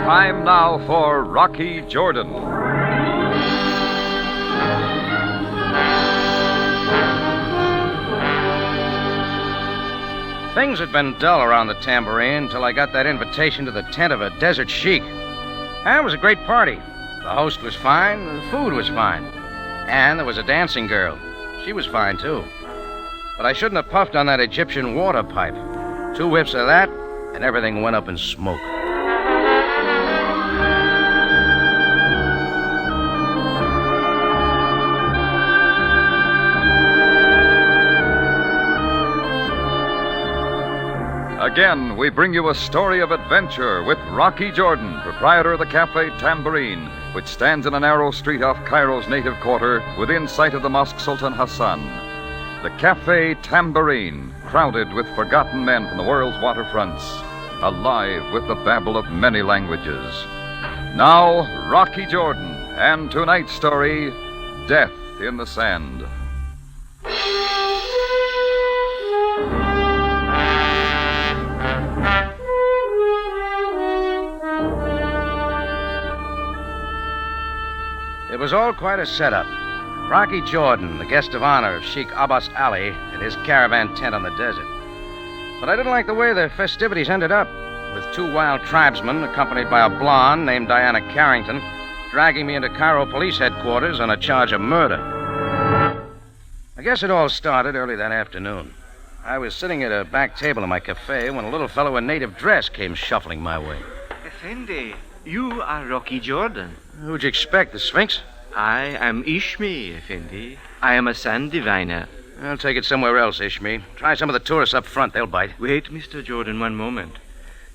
Time now for Rocky Jordan. Things had been dull around the tambourine until I got that invitation to the tent of a desert sheik. And it was a great party. The host was fine, the food was fine. And there was a dancing girl. She was fine, too. But I shouldn't have puffed on that Egyptian water pipe. 2 whiffs of that, and everything went up in smoke. Again, we bring you a story of adventure with Rocky Jordan, proprietor of the Café Tambourine, which stands in a narrow street off Cairo's native quarter within sight of the Mosque Sultan Hassan. The Café Tambourine, crowded with forgotten men from the world's waterfronts, alive with the babble of many languages. Now, Rocky Jordan, and tonight's story, Death in the Sand. It was all quite a setup. Rocky Jordan, the guest of honor of Sheik Abas Ali, at his caravan tent on the desert. But I didn't like the way the festivities ended up, with 2 wild tribesmen accompanied by a blonde named Diana Carrington dragging me into Cairo police headquarters on a charge of murder. I guess it all started early that afternoon. I was sitting at a back table in my cafe when a little fellow in native dress came shuffling my way. Effendi, you are Rocky Jordan. Who'd you expect, the Sphinx? I am Ishmi, Effendi. I am a sand diviner. I'll take it somewhere else, Ishmi. Try some of the tourists up front. They'll bite. Wait, Mr. Jordan, one moment.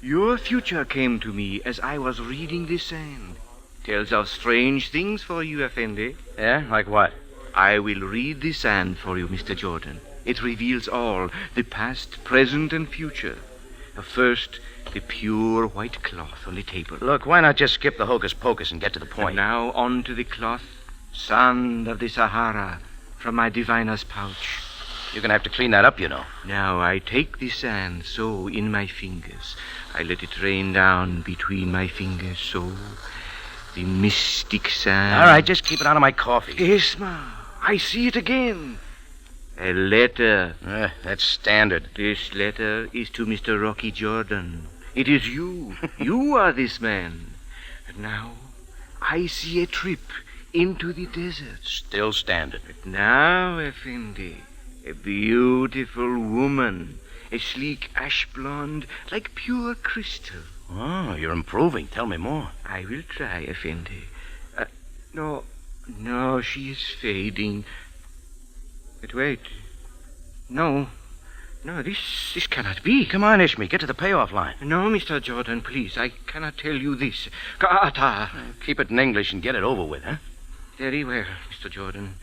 Your future came to me as I was reading the sand. Tells of strange things for you, Effendi. Yeah? Like what? I will read the sand for you, Mr. Jordan. It reveals all, the past, present, and future. First, the pure white cloth on the table. Look, why not just skip the hocus-pocus and get to the point? And now on to the cloth, sand of the Sahara, from my diviner's pouch. You're going to have to clean that up, you know. Now I take the sand so in my fingers. I let it rain down between my fingers so. The mystic sand. All right, just keep it out of my coffee. Esma, I see it again. A letter. That's standard. This letter is to Mr. Rocky Jordan. It is you. You are this man. And now I see a trip into the desert. Still standard. But now, Effendi, a beautiful woman. A sleek ash blonde like pure crystal. Oh, you're improving. Tell me more. I will try, Effendi. No, she is fading. But wait. No, this cannot be. Come on, Ishmi, get to the payoff line. No, Mr. Jordan, please, I cannot tell you this. Ka'ata. Keep it in English and get it over with, huh? Very well, Mr. Jordan.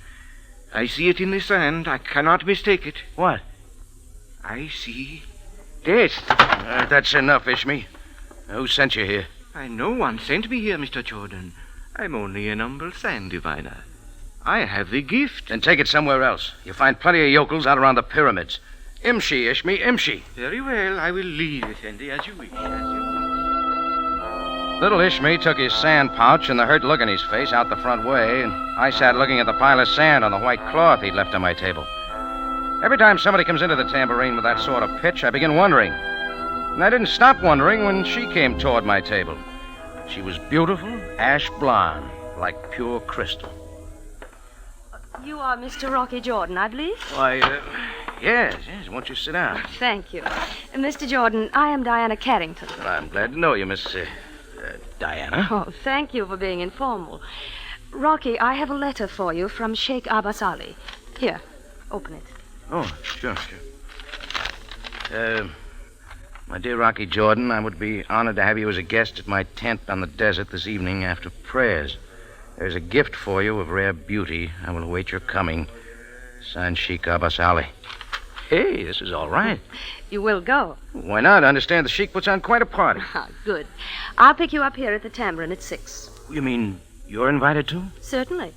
I see it in the sand. I cannot mistake it. What? I see death. That's enough, Ishmi. Who sent you here? No one sent me here, Mr. Jordan. I'm only an humble sand diviner. I have the gift. Then take it somewhere else. You'll find plenty of yokels out around the pyramids. Imshi, Ishmi, Imshi. Very well, I will leave, Effendi, as you wish. Little Ishmi took his sand pouch and the hurt look in his face out the front way, and I sat looking at the pile of sand on the white cloth he'd left on my table. Every time somebody comes into the tambourine with that sort of pitch, I begin wondering. And I didn't stop wondering when she came toward my table. She was beautiful, ash blonde, like pure crystal. You are Mr. Rocky Jordan, I believe? Why, yes. Won't you sit down? Thank you. Mr. Jordan, I am Diana Carrington. Well, I'm glad to know you, Miss Diana. Oh, thank you for being informal. Rocky, I have a letter for you from Sheik Abas Ali. Here, open it. Oh, sure. My dear Rocky Jordan, I would be honored to have you as a guest at my tent on the desert this evening after prayers. There's a gift for you of rare beauty. I will await your coming. Signed, Sheik Abas Ali. Hey, this is all right. You will go? Why not? I understand the Sheik puts on quite a party. Good. I'll pick you up here at the tambourine at 6. You mean you're invited too? Certainly.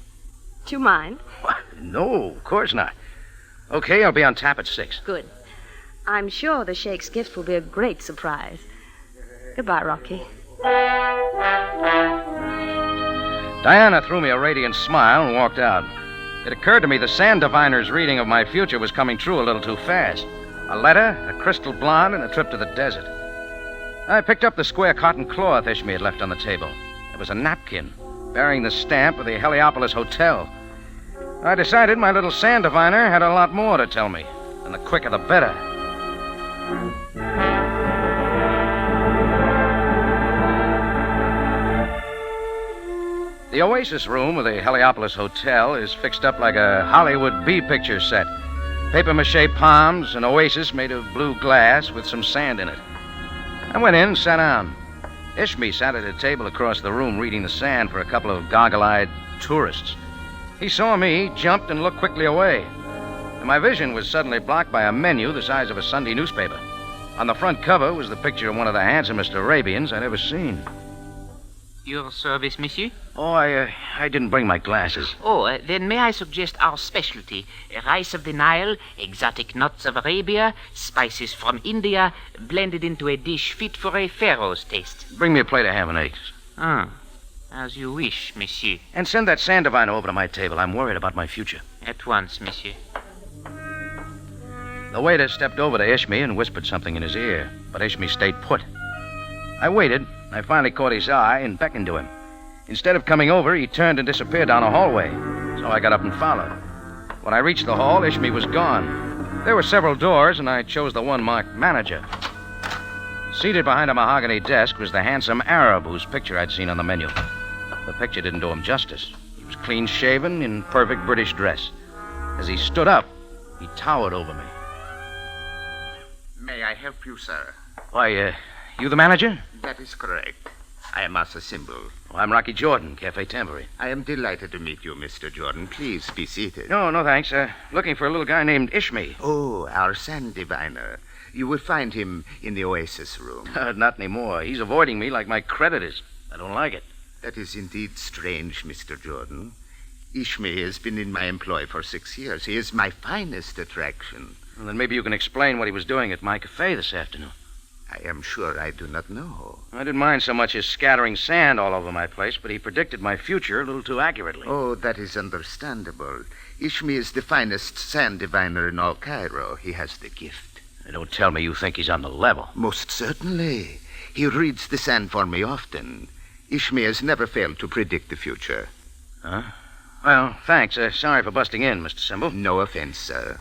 Do you mind? What? No, of course not. Okay, I'll be on tap at 6. Good. I'm sure the Sheik's gift will be a great surprise. Goodbye, Rocky. Diana threw me a radiant smile and walked out. It occurred to me the sand diviner's reading of my future was coming true a little too fast. A letter, a crystal blonde, and a trip to the desert. I picked up the square cotton cloth Ishmi had left on the table. It was a napkin bearing the stamp of the Heliopolis Hotel. I decided my little sand diviner had a lot more to tell me, and the quicker the better. The Oasis room of the Heliopolis Hotel is fixed up like a Hollywood B-picture set. Papier-mâché palms, an oasis made of blue glass with some sand in it. I went in and sat down. Ishmi sat at a table across the room reading the sand for a couple of goggle-eyed tourists. He saw me, jumped, and looked quickly away. And my vision was suddenly blocked by a menu the size of a Sunday newspaper. On the front cover was the picture of one of the handsomest Arabians I'd ever seen. Your service, monsieur? Oh, I didn't bring my glasses. Oh, then may I suggest our specialty? Rice of the Nile, exotic nuts of Arabia, spices from India, blended into a dish fit for a pharaoh's taste. Bring me a plate of ham and eggs. As you wish, monsieur. And send that sand diviner over to my table. I'm worried about my future. At once, monsieur. The waiter stepped over to Ishmi and whispered something in his ear, but Ishmi stayed put. I waited. I finally caught his eye and beckoned to him. Instead of coming over, he turned and disappeared down a hallway, so I got up and followed. When I reached the hall, Ishmi was gone. There were several doors, and I chose the one marked manager. Seated behind a mahogany desk was the handsome Arab whose picture I'd seen on the menu. The picture didn't do him justice. He was clean-shaven, in perfect British dress. As he stood up, he towered over me. May I help you, sir? Why, you the manager? That is correct. I am Master Symbol. Oh, I'm Rocky Jordan, Café Tambourine. I am delighted to meet you, Mr. Jordan. Please be seated. No, thanks. Looking for a little guy named Ishmi. Oh, our sand diviner. You will find him in the Oasis room. Not anymore. He's avoiding me like my creditors. I don't like it. That is indeed strange, Mr. Jordan. Ishmi has been in my employ for 6 years. He is my finest attraction. Well, then maybe you can explain what he was doing at my cafe this afternoon. I am sure I do not know. I didn't mind so much his scattering sand all over my place, but he predicted my future a little too accurately. Oh, that is understandable. Ishmi is the finest sand diviner in all Cairo. He has the gift. Don't tell me you think he's on the level. Most certainly. He reads the sand for me often. Ishmi has never failed to predict the future. Huh? Well, thanks. Sorry for busting in, Mr. Symbol. No offense, sir.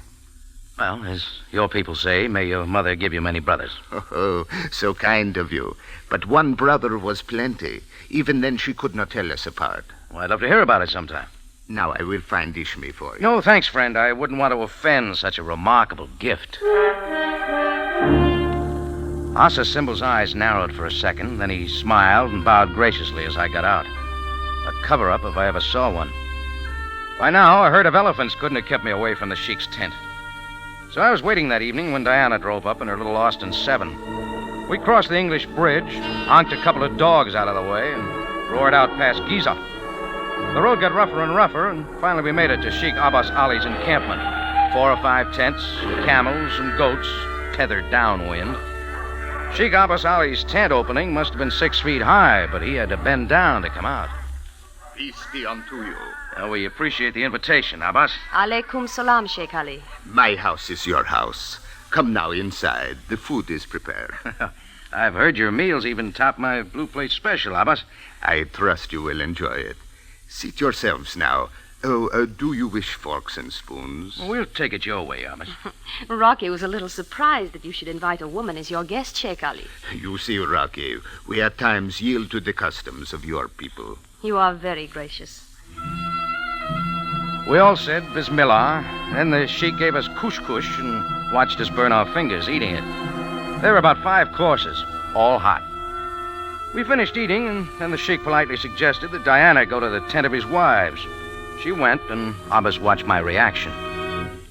Well, as your people say, may your mother give you many brothers. Oh, so kind of you. But one brother was plenty. Even then, she could not tell us apart. Well, I'd love to hear about it sometime. Now I will find Ishmi for you. No, thanks, friend. I wouldn't want to offend such a remarkable gift. Asa Symbol's eyes narrowed for a second, then he smiled and bowed graciously as I got out. A cover-up if I ever saw one. By now, a herd of elephants couldn't have kept me away from the Sheik's tent. So I was waiting that evening when Diana drove up in her little Austin 7. We crossed the English bridge, honked a couple of dogs out of the way, and roared out past Giza. The road got rougher and rougher, and finally we made it to Sheik Abas Ali's encampment. 4 or 5 tents, camels, and goats tethered downwind. Sheik Abas Ali's tent opening must have been 6 feet high, but he had to bend down to come out. Peace be unto you. We appreciate the invitation, Abbas. Alaikum salam, Sheik Ali. My house is your house. Come now inside. The food is prepared. I've heard your meals even top my blue plate special, Abbas. I trust you will enjoy it. Seat yourselves now. Oh, do you wish forks and spoons? We'll take it your way, Abbas. Rocky was a little surprised that you should invite a woman as your guest, Sheik Ali. You see, Rocky, we at times yield to the customs of your people. You are very gracious. We all said Bismillah, then the Sheik gave us kush-kush and watched us burn our fingers eating it. There were about 5 courses, all hot. We finished eating, and then the Sheik politely suggested that Diana go to the tent of his wives. She went, and Abbas watched my reaction.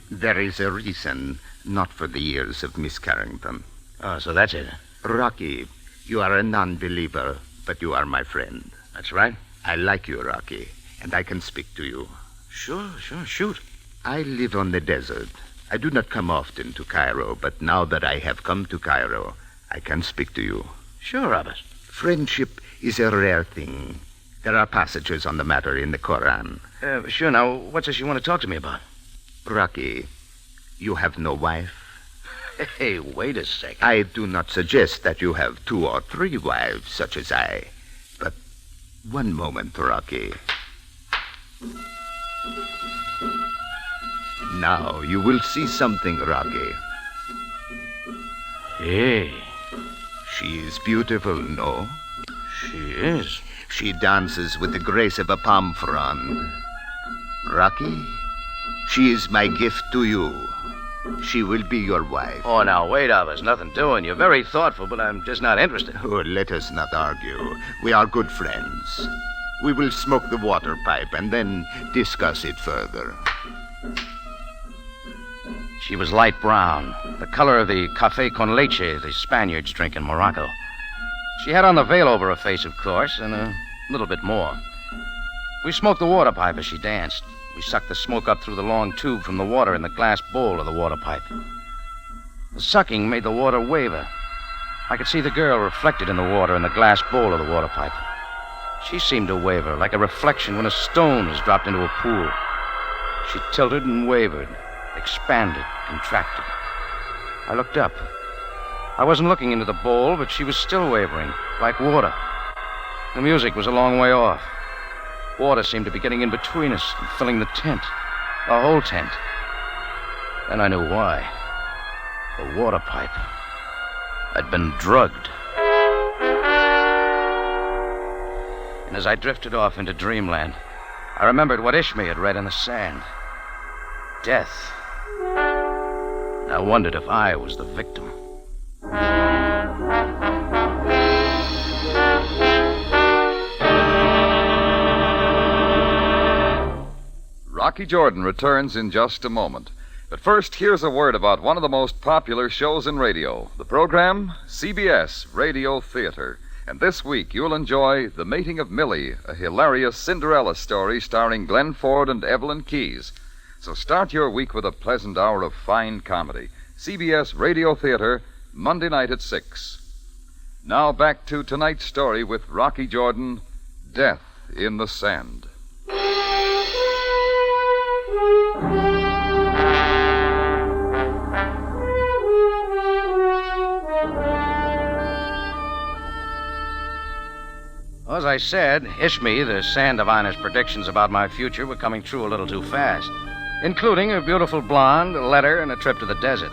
There is a reason, not for the years of Miss Carrington. Oh, so that's it. Rocky, you are a non-believer, but you are my friend. That's right. I like you, Rocky, and I can speak to you. Sure, shoot. I live on the desert. I do not come often to Cairo, but now that I have come to Cairo, I can speak to you. Sure, Abbas. Friendship is a rare thing. There are passages on the matter in the Quran. Sure, now, what's this you want to talk to me about? Rocky, you have no wife? Hey, wait a second. I do not suggest that you have 2 or 3 wives, such as I. But one moment, Rocky. Now you will see something, Rocky. Hey. She is beautiful, no? She is. She dances with the grace of a palm frond. Rocky, she is my gift to you. She will be your wife. Oh, now, wait, Abbas. Nothing doing. You're very thoughtful, but I'm just not interested. Oh, let us not argue. We are good friends. We will smoke the water pipe and then discuss it further. She was light brown, the color of the café con leche the Spaniards drink in Morocco. She had on the veil over her face, of course, and a little bit more. We smoked the water pipe as she danced. We sucked the smoke up through the long tube from the water in the glass bowl of the water pipe. The sucking made the water waver. I could see the girl reflected in the water in the glass bowl of the water pipe. She seemed to waver, like a reflection when a stone is dropped into a pool. She tilted and wavered, expanded, contracted. I looked up. I wasn't looking into the bowl, but she was still wavering, like water. The music was a long way off. Water seemed to be getting in between us and filling the tent, the whole tent. Then I knew why. The water pipe had been drugged. And as I drifted off into dreamland, I remembered what Ishmael had read in the sand. Death. And I wondered if I was the victim. Rocky Jordan returns in just a moment. But first, here's a word about one of the most popular shows in radio. The program, CBS Radio Theater. And this week, you'll enjoy The Mating of Millie, a hilarious Cinderella story starring Glenn Ford and Evelyn Keyes. So start your week with a pleasant hour of fine comedy. CBS Radio Theater, Monday night at 6. Now back to tonight's story with Rocky Jordan, Death in the Sand. As I said, Ishmael, the sand diviner's predictions about my future were coming true a little too fast, including a beautiful blonde, a letter, and a trip to the desert.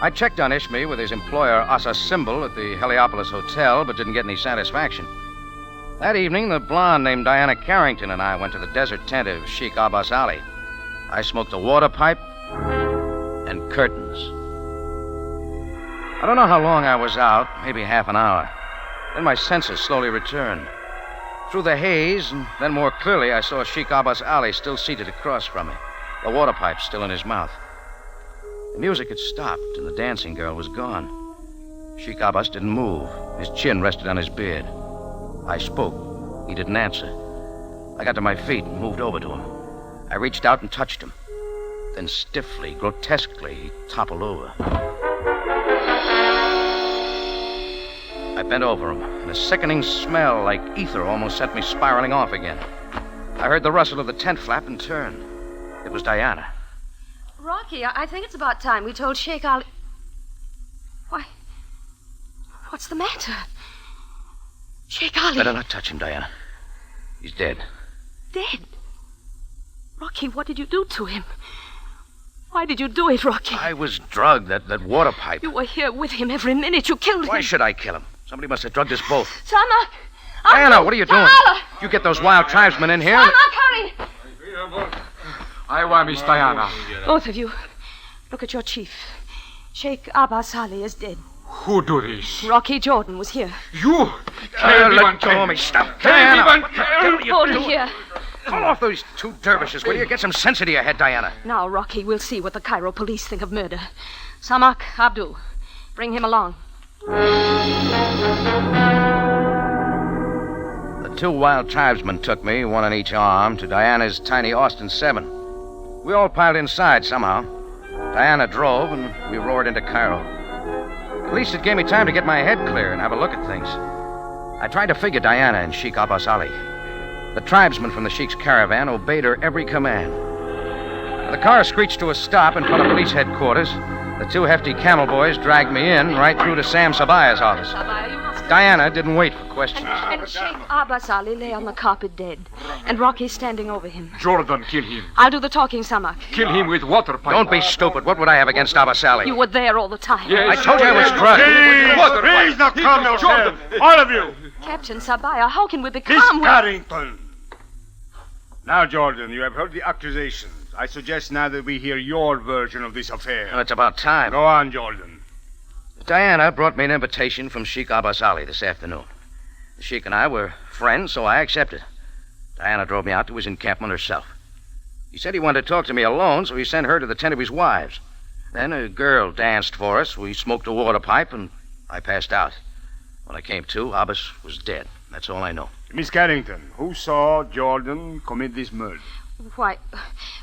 I checked on Ishmael with his employer, Asa Symbol, at the Heliopolis Hotel, but didn't get any satisfaction. That evening, the blonde named Diana Carrington and I went to the desert tent of Sheik Abas Ali. I smoked a water pipe and curtains. I don't know how long I was out, maybe half an hour. Then my senses slowly returned. Through the haze, and then more clearly, I saw Sheik Abas Ali still seated across from me, the water pipe still in his mouth. The music had stopped, and the dancing girl was gone. Sheik Abbas didn't move. His chin rested on his beard. I spoke. He didn't answer. I got to my feet and moved over to him. I reached out and touched him. Then stiffly, grotesquely, he toppled over. I bent over him, and a sickening smell like ether almost sent me spiraling off again. I heard the rustle of the tent flap and turned. It was Diana. Rocky, I think it's about time we told Sheik Ali... Why, what's the matter? Sheik Ali... Better not touch him, Diana. He's dead. Dead? Rocky, what did you do to him? Why did you do it, Rocky? I was drugged, that water pipe. You were here with him every minute. You killed him. Why should I kill him? Somebody must have drugged us both. Samak! Diana, what are you doing? Paula! You get those wild tribesmen in here. Samak, hurry! I want Miss Diana. Both of you, look at your chief. Sheik Abas Ali is dead. Who do this? Rocky Jordan was here. You! Let go of me. Stop. Diana! Hold him here. Call off those two dervishes, will you? Get some sense into your head, Diana. Now, Rocky, we'll see what the Cairo police think of murder. Samak, Abdul, bring him along. The two wild tribesmen took me, one on each arm, to Diana's tiny Austin 7. We all piled inside somehow. Diana drove, and we roared into Cairo. At least it gave me time to get my head clear and have a look at things. I tried to figure Diana and Sheik Abas Ali. The tribesmen from the Sheik's caravan obeyed her every command. The car screeched to a stop in front of police headquarters. The two hefty camel boys dragged me in right through to Sam Sabaya's office. Sabaya, you must... Diana didn't wait for questions. And Sheik Abas Ali lay on the carpet dead, and Rocky standing over him. Jordan, kill him. I'll do the talking, Samak. Kill him with water pipe. Don't be stupid. What would I have against Abas Ali? You were there all the time. Yes. I told you I was drunk. Please not calm yourself. All of you. Captain Sabaya, how can we Miss become... Carrington. Now, Jordan, you have heard the accusations. I suggest now that we hear your version of this affair. Oh, it's about time. Go on, Jordan. Diana brought me an invitation from Sheik Abas Ali this afternoon. The Sheik and I were friends, so I accepted. Diana drove me out to his encampment herself. He said he wanted to talk to me alone, so he sent her to the tent of his wives. Then a girl danced for us. We smoked a water pipe, and I passed out. When I came to, Abbas was dead. That's all I know. Miss Carrington, who saw Jordan commit this murder? Why,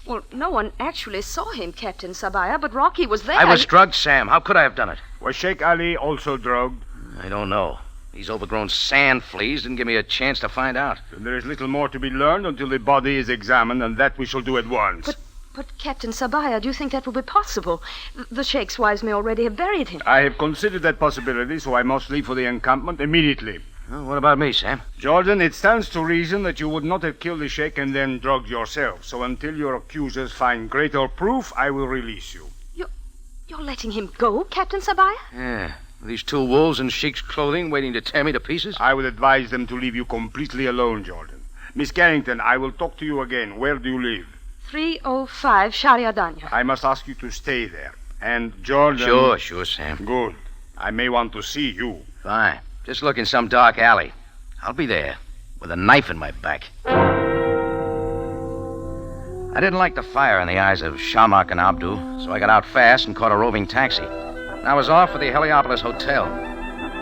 well, no one actually saw him, Captain Sabaya, but Rocky was there. I was drugged, Sam. How could I have done it? Was Sheik Ali also drugged? I don't know. These overgrown sand fleas didn't give me a chance to find out. Then there is little more to be learned until the body is examined, and that we shall do at once. But Captain Sabaya, do you think that will be possible? The Sheik's wives may already have buried him. I have considered that possibility, so I must leave for the encampment immediately. Well, what about me, Sam? Jordan, it stands to reason that you would not have killed the Sheik and then drugged yourself. So until your accusers find greater proof, I will release you. You're letting him go, Captain Sabaya? Yeah. These two wolves in Sheik's clothing waiting to tear me to pieces? I would advise them to leave you completely alone, Jordan. Miss Carrington, I will talk to you again. Where do you live? 305 Shariadanya. I must ask you to stay there. And Jordan... Sure, Sam. Good. I may want to see you. Fine. Just look in some dark alley. I'll be there, with a knife in my back. I didn't like the fire in the eyes of Shamak and Abdu, so I got out fast and caught a roving taxi. I was off for the Heliopolis Hotel.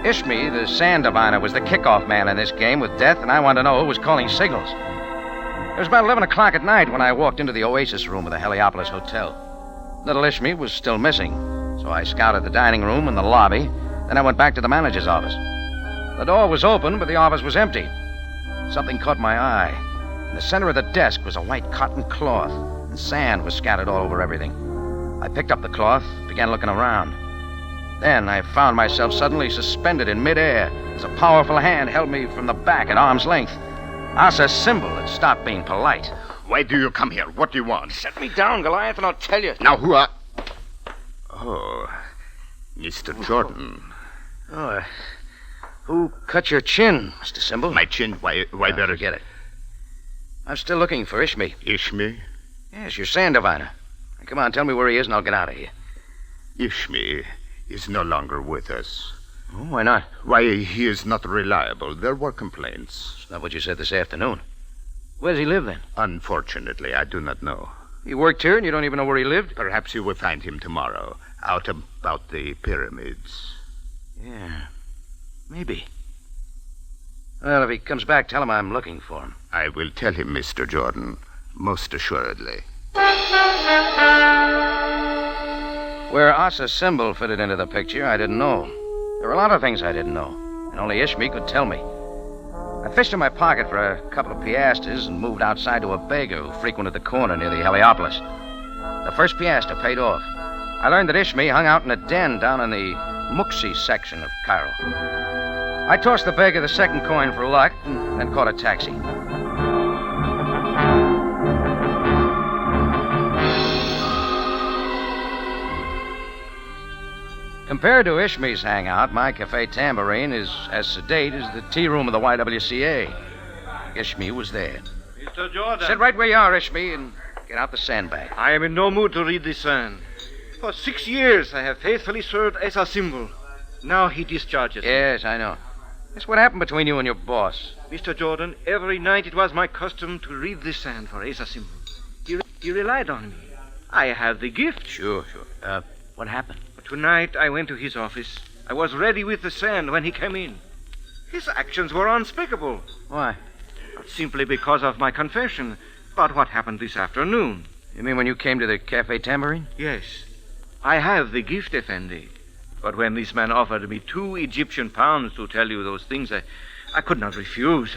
Ishmi, the sand diviner, was the kickoff man in this game with death, and I wanted to know who was calling signals. It was about 11 o'clock at night when I walked into the Oasis room of the Heliopolis Hotel. Little Ishmi was still missing, so I scouted the dining room and the lobby, then I went back to the manager's office. The door was open, but the office was empty. Something caught my eye. In the center of the desk was a white cotton cloth, and sand was scattered all over everything. I picked up the cloth, began looking around. Then I found myself suddenly suspended in midair as a powerful hand held me from the back at arm's length. Asa's symbol had stopped being polite. Why do you come here? What do you want? Set me down, Goliath, and I'll tell you. Now, who are... Oh, Mr. Jordan. Oh, who cut your chin, Mr. Symbol? My chin? Why there... Forget it. I'm still looking for Ishmi. Ishmi? Yes, your sand diviner. Come on, tell me where he is and I'll get out of here. Ishmi is no longer with us. Oh, why not? Why, he is not reliable. There were complaints. That's not what you said this afternoon. Where does he live, then? Unfortunately, I do not know. He worked here and you don't even know where he lived? Perhaps you will find him tomorrow, out about the pyramids. Yeah, maybe. Well, if he comes back, tell him I'm looking for him. I will tell him, Mr. Jordan, most assuredly. Where Asa's symbol fitted into the picture, I didn't know. There were a lot of things I didn't know, and only Ishmi could tell me. I fished in my pocket for a couple of piastres and moved outside to a beggar who frequented the corner near the Heliopolis. The first piastre paid off. I learned that Ishmi hung out in a den down in the Muxi section of Cairo. I tossed the beggar the second coin for luck and then caught a taxi. Compared to Ishmi's hangout, my Café Tambourine is as sedate as the tea room of the YWCA. Ishmi was there. Mr. Jordan. Sit right where you are, Ishmi, and get out the sandbag. I am in no mood to read this sand. For 6 years I have faithfully served as a symbol. Now he discharges me. Yes, I know. That's what happened between you and your boss. Mr. Jordan, every night it was my custom to read this sand for Asa symbol. He relied on me. I have the gift. Sure. What happened? Tonight I went to his office. I was ready with the sand when he came in. His actions were unspeakable. Why? Not simply because of my confession, but what happened this afternoon. You mean when you came to the Café Tambourine? Yes. I have the gift, Effendi. But when this man offered me 2 Egyptian pounds to tell you those things, I could not refuse.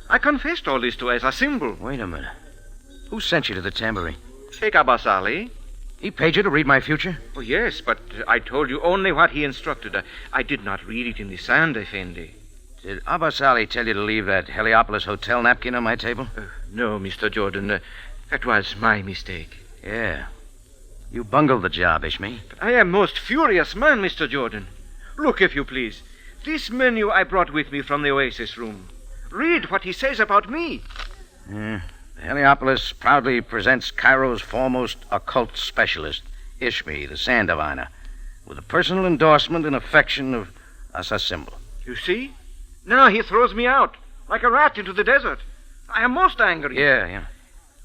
I confessed all this to as a symbol. Wait a minute. Who sent you to the tambourine? Sheik Abas Ali. He paid you to read my future? Oh, yes, but I told you only what he instructed. I did not read it in the sand, Effendi. Did Abbas Ali tell you to leave that Heliopolis hotel napkin on my table? No, Mr. Jordan. That was my mistake. Yeah. You bungled the job, Ishmi. I am most furious man, Mr. Jordan. Look, if you please. This menu I brought with me from the Oasis room. Read what he says about me. Heliopolis proudly presents Cairo's foremost occult specialist, Ishmi, the sand diviner, with the personal endorsement and affection of Asa Symbol. You see? Now he throws me out, like a rat into the desert. I am most angry. Yeah.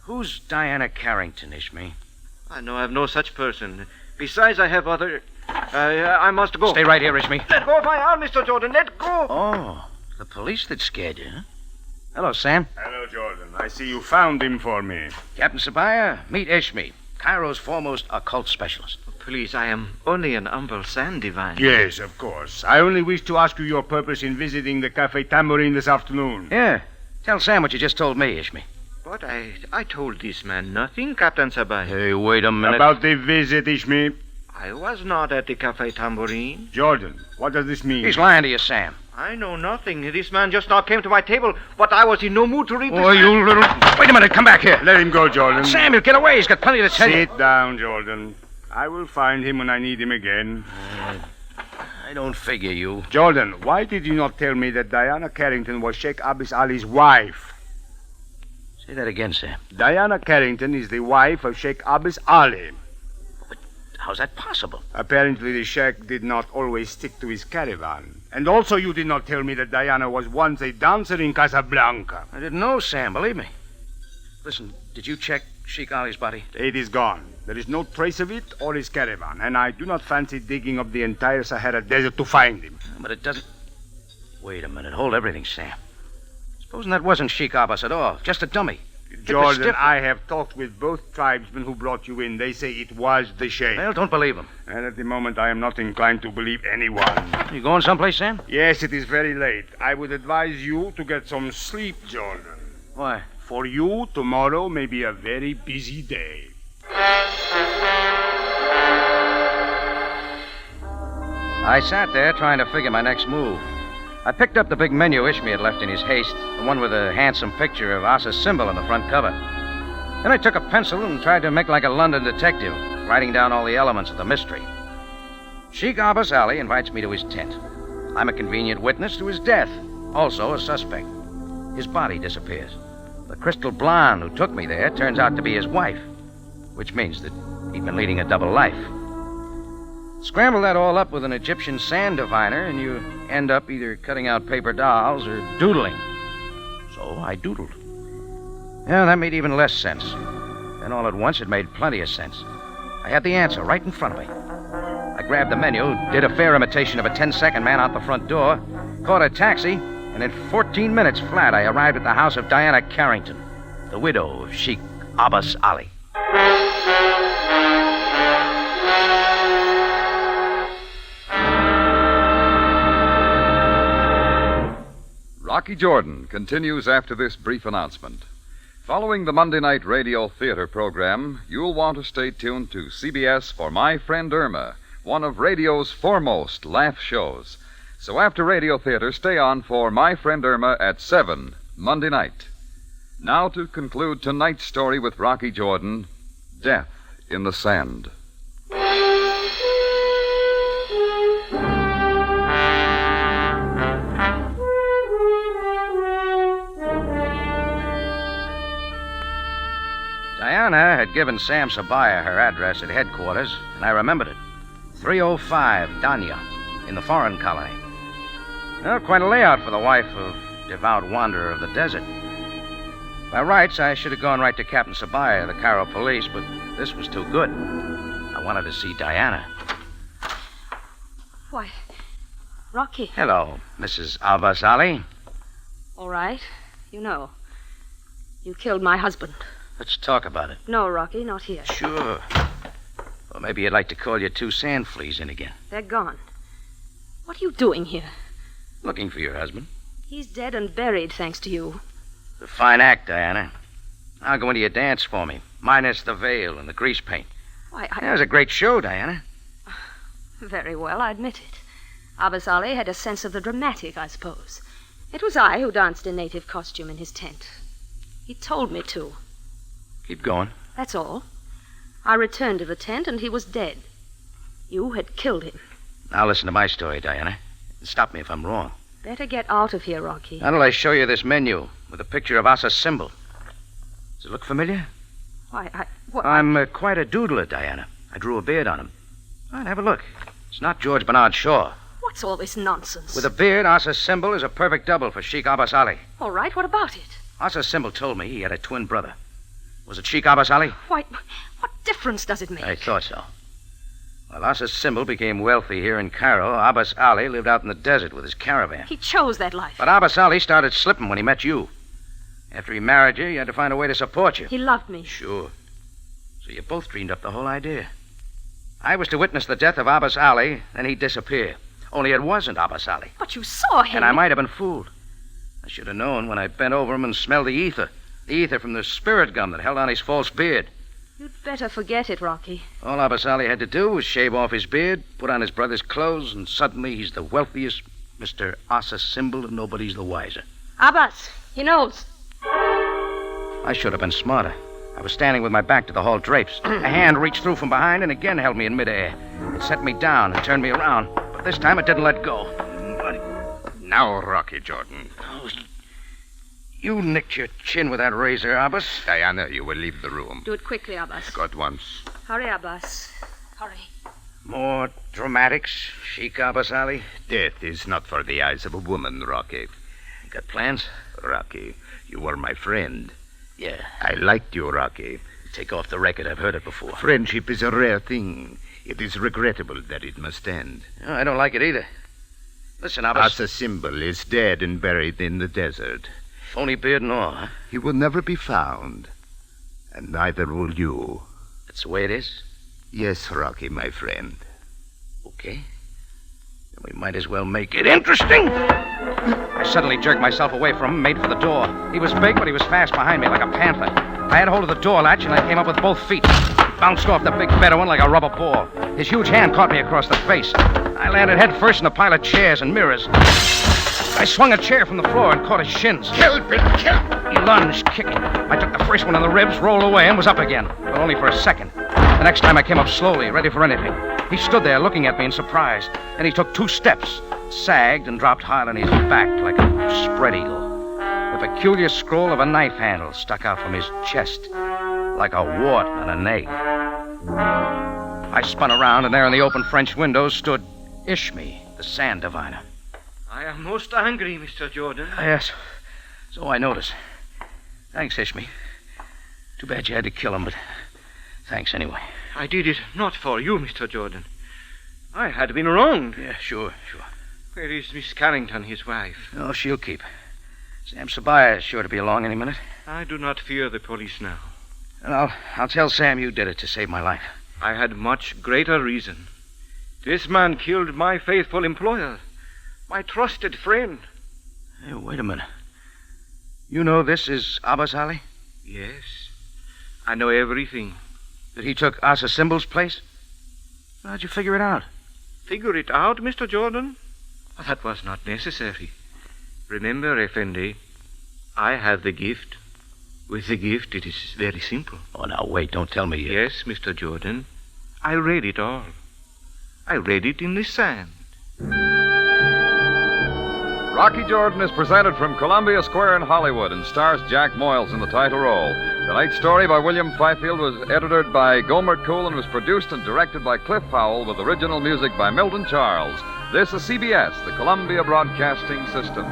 Who's Diana Carrington, Ishmi? I know I have no such person. Besides, I have other... I must go. Stay right here, Ishmi. Let go of my arm, Mr. Jordan. Let go. Oh, the police that scared you, huh? Hello, Sam. Hello, Jordan. I see you found him for me. Captain Sabaya, meet Ishmi, Cairo's foremost occult specialist. Please, I am only an humble sand diviner. Yes, of course. I only wish to ask you your purpose in visiting the Café Tambourine this afternoon. Yeah. Tell Sam what you just told me, Ishmi. But I told this man nothing, Captain Sabaya. Hey, wait a minute. About the visit, Ishmi. I was not at the Café Tambourine. Jordan, what does this mean? He's lying to you, Sam. I know nothing. This man just now came to my table, but I was in no mood to read this. Oh, you little... Wait a minute, come back here. Let him go, Jordan. Sam, you get away. He's got plenty to tell you. Sit down, Jordan. I will find him when I need him again. I don't figure you. Jordan, why did you not tell me that Diana Carrington was Sheik Abas Ali's wife? Say that again, Sam. Diana Carrington is the wife of Sheik Abas Ali. How's that possible? Apparently, the Sheikh did not always stick to his caravan. And also, you did not tell me that Diana was once a dancer in Casablanca. I didn't know, Sam, believe me. Listen, did you check Sheik Ali's body? It is gone. There is no trace of it or his caravan, and I do not fancy digging up the entire Sahara Desert to find him. But it doesn't... Wait a minute. Hold everything, Sam. Supposing that wasn't Sheik Abbas at all. Just a dummy. Jordan, I have talked with both tribesmen who brought you in. They say it was the Sheikh. Well, don't believe them. And at the moment, I am not inclined to believe anyone. You going someplace, Sam? Yes, it is very late. I would advise you to get some sleep, Jordan. Why? For you, tomorrow may be a very busy day. I sat there trying to figure my next move. I picked up the big menu Ishmi had left in his haste, the one with a handsome picture of Asa's symbol on the front cover. Then I took a pencil and tried to make like a London detective, writing down all the elements of the mystery. Sheik Abas Ali invites me to his tent. I'm a convenient witness to his death, also a suspect. His body disappears. The crystal blonde who took me there turns out to be his wife, which means that he'd been leading a double life. Scramble that all up with an Egyptian sand diviner, and you end up either cutting out paper dolls or doodling. So I doodled. Yeah, that made even less sense. Then all at once, it made plenty of sense. I had the answer right in front of me. I grabbed the menu, did a fair imitation of a 10-second man out the front door, caught a taxi, and in 14 minutes flat, I arrived at the house of Diana Carrington, the widow of Sheik Abas Ali. Rocky Jordan continues after this brief announcement. Following the Monday night radio theater program, you'll want to stay tuned to CBS for My Friend Irma, one of radio's foremost laugh shows. So after radio theater, stay on for My Friend Irma at 7 Monday night. Now to conclude tonight's story with Rocky Jordan, Death in the Sand. Diana had given Sam Sabaya her address at headquarters, and I remembered it. 305 Danya, in the foreign colony. Well, quite a layout for the wife of devout wanderer of the desert. By rights, I should have gone right to Captain Sabaya, the Cairo police, but this was too good. I wanted to see Diana. Why, Rocky. Hello, Mrs. Abbas Ali. All right. You know. You killed my husband. Let's talk about it. No, Rocky, not here. Sure. Well, maybe you'd like to call your two sand fleas in again. They're gone. What are you doing here? Looking for your husband. He's dead and buried, thanks to you. It's a fine act, Diana. Now go into your dance for me, minus the veil and the grease paint. Why, That was a great show, Diana. Very well, I admit it. Abas Ali had a sense of the dramatic, I suppose. It was I who danced in native costume in his tent. He told me to. Keep going. That's all. I returned to the tent, and he was dead. You had killed him. Now listen to my story, Diana. Stop me if I'm wrong. Better get out of here, Rocky. Now till I show you this menu with a picture of Asa's symbol. Does it look familiar? Why, I'm quite a doodler, Diana. I drew a beard on him. All right, have a look. It's not George Bernard Shaw. What's all this nonsense? With a beard, Asa's symbol is a perfect double for Sheik Abas Ali. All right, what about it? Asa's symbol told me he had a twin brother. Was it Sheik Abas Ali? Why, what difference does it make? I thought so. While Asa's symbol became wealthy here in Cairo, Abas Ali lived out in the desert with his caravan. He chose that life. But Abas Ali started slipping when he met you. After he married you, you had to find a way to support you. He loved me. Sure. So you both dreamed up the whole idea. I was to witness the death of Abas Ali, then he'd disappear. Only it wasn't Abas Ali. But you saw him. And I might have been fooled. I should have known when I bent over him and smelled the ether. The ether from the spirit gum that held on his false beard. You'd better forget it, Rocky. All Abas Ali had to do was shave off his beard, put on his brother's clothes, and suddenly he's the wealthiest Mr. Asa symbol, and nobody's the wiser. Abbas, he knows. I should have been smarter. I was standing with my back to the hall drapes. A hand reached through from behind and again held me in midair. It set me down and turned me around, but this time it didn't let go. Now, Rocky Jordan. Oh, you nicked your chin with that razor, Abbas. Diana, you will leave the room. Do it quickly, Abbas. Go at once. Hurry, Abbas. Hurry. More dramatics, Sheik Abas Ali. Death is not for the eyes of a woman, Rocky. You got plans? Rocky, you were my friend. Yeah. I liked you, Rocky. Take off the record. I've heard it before. Friendship is a rare thing. It is regrettable that it must end. No, I don't like it either. Listen, Abbas. Asa's symbol is dead and buried in the desert. Phony beard and all, huh? He will never be found. And neither will you. That's the way it is? Yes, Rocky, my friend. Okay. Then we might as well make it interesting. I suddenly jerked myself away from him, made for the door. He was big, but he was fast behind me like a panther. I had hold of the door latch, and I came up with both feet. Bounced off the big Bedouin like a rubber ball. His huge hand caught me across the face. I landed head first in a pile of chairs and mirrors. I swung a chair from the floor and caught his shins. Kill, Bill, kill! He lunged, kicking. I took the first one in the ribs, rolled away, and was up again. But only for a second. The next time I came up slowly, ready for anything. He stood there looking at me in surprise. Then he took 2 steps, sagged, and dropped hard on his back like a spread eagle. The peculiar scroll of a knife handle stuck out from his chest, like a wart on an egg. I spun around, and there in the open French window stood Ishmi, the sand diviner. I am most angry, Mr. Jordan. Yes, so I notice. Thanks, Ishmi. Too bad you had to kill him, but thanks anyway. I did it not for you, Mr. Jordan. I had been wronged. Yeah, sure. Where is Miss Carrington, his wife? Oh, she'll keep. Sam Sabaya is sure to be along any minute. I do not fear the police now. And I'll tell Sam you did it to save my life. I had much greater reason. This man killed my faithful employer, my trusted friend. Hey, wait a minute. You know this is Abas Ali? Yes. I know everything. That he took Asa Symbol's place? How'd you figure it out? Figure it out, Mr. Jordan? That was not necessary. Remember, Effendi, I have the gift. With the gift, it is very simple. Oh, now, wait, don't tell me you... Yes, Mr. Jordan. I read it all. I read it in the sand. Rocky Jordan is presented from Columbia Square in Hollywood and stars Jack Moyles in the title role. Tonight's story by William Fifield was edited by Gomer Cool and was produced and directed by Cliff Powell with original music by Milton Charles. This is CBS, the Columbia Broadcasting System.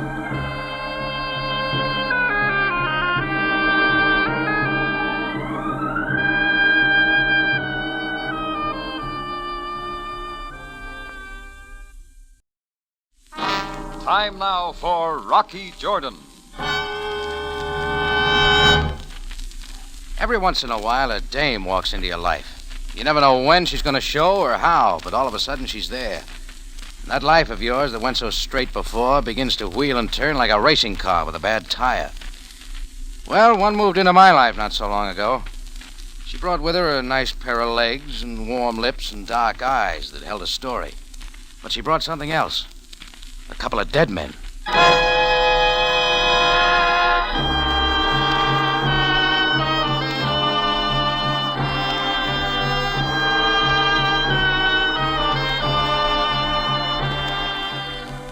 Time now for Rocky Jordan. Every once in a while, a dame walks into your life. You never know when she's going to show or how, but all of a sudden she's there. That life of yours that went so straight before begins to wheel and turn like a racing car with a bad tire. Well, one moved into my life not so long ago. She brought with her a nice pair of legs and warm lips and dark eyes that held a story. But she brought something else. A couple of dead men.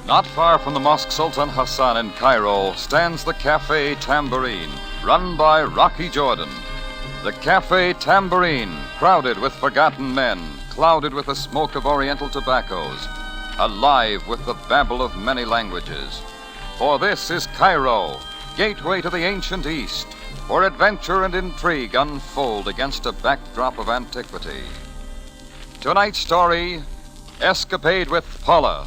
Not far from the Mosque Sultan Hassan in Cairo stands the Café Tambourine, run by Rocky Jordan. The Café Tambourine, crowded with forgotten men, clouded with the smoke of oriental tobaccos, alive with the babble of many languages. For this is Cairo, gateway to the ancient East, where adventure and intrigue unfold against a backdrop of antiquity. Tonight's story, Escapade with Paula.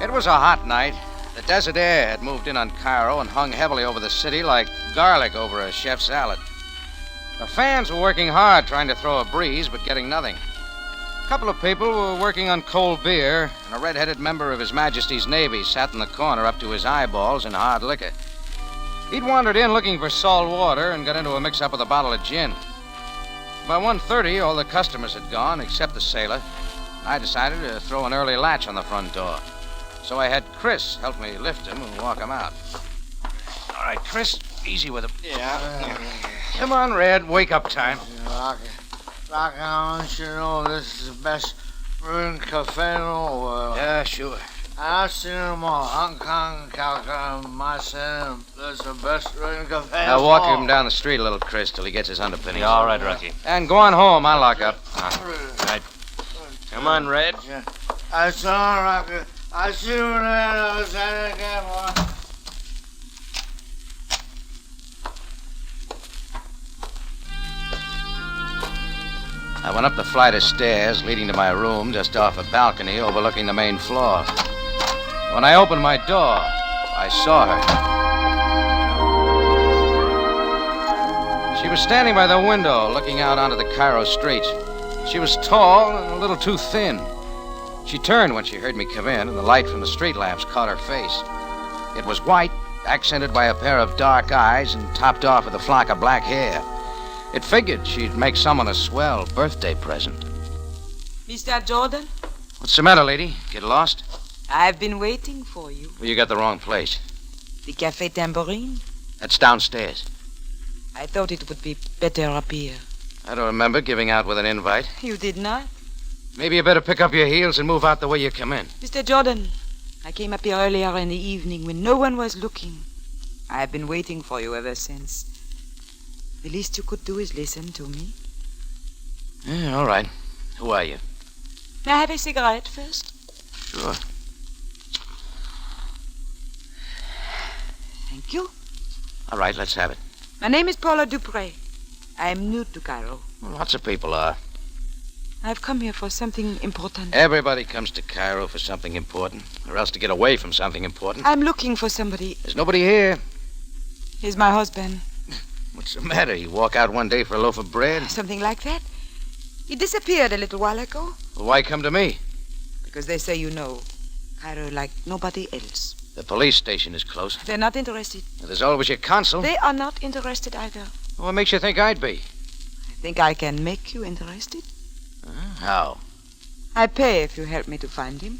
It was a hot night. The desert air had moved in on Cairo and hung heavily over the city like garlic over a chef's salad. The fans were working hard trying to throw a breeze, but getting nothing. A couple of people were working on cold beer, and a red-headed member of His Majesty's Navy sat in the corner up to his eyeballs in hard liquor. He'd wandered in looking for salt water and got into a mix-up with a bottle of gin. By 1:30, all the customers had gone except the sailor. I decided to throw an early latch on the front door. So I had Chris help me lift him and walk him out. All right, Chris, easy with him. Yeah. Come on, Red, wake up time. Rocky, I want you to know this is the best brewing cafe in the world. Yeah, sure. I've seen them all. Hong Kong, Calcutta, Marseille. That's the best brewing cafe in the I'll world. walk him down the street a little, Chris, till he gets his underpinnings. All right, Rocky. And go on home. I'll lock up. Right. Come on, Red. Yeah. I saw Rocky. I see you there. I was at again, boy. I went up the flight of stairs leading to my room just off a balcony overlooking the main floor. When I opened my door, I saw her. She was standing by the window looking out onto the Cairo streets. She was tall and a little too thin. She turned when she heard me come in, and the light from the street lamps caught her face. It was white, accented by a pair of dark eyes and topped off with a flock of black hair. It figured she'd make someone a swell birthday present. Mr. Jordan, What's the matter, lady? Get lost? I've been waiting for you. Well, you got the wrong place. The Café Tambourine? That's downstairs. I thought it would be better up here. I don't remember giving out with an invite. You did not? Maybe you better pick up your heels and move out the way you come in. Mr. Jordan, I came up here earlier in the evening when no one was looking. I've been waiting for you ever since. The least you could do is listen to me. Yeah, all right. Who are you? May I have a cigarette first? Sure. Thank you. All right, let's have it. My name is Paula Dupré. I'm new to Cairo. Well, lots of people are. I've come here for something important. Everybody comes to Cairo for something important, or else to get away from something important. I'm looking for somebody. There's nobody here. He's my husband. What's the matter? You walk out one day for a loaf of bread? Something like that. He disappeared a little while ago. Well, why come to me? Because they say you know Cairo like nobody else. The police station is close. They're not interested. There's always your consul. They are not interested either. What makes you think I'd be? I think I can make you interested. How? I pay if you help me to find him.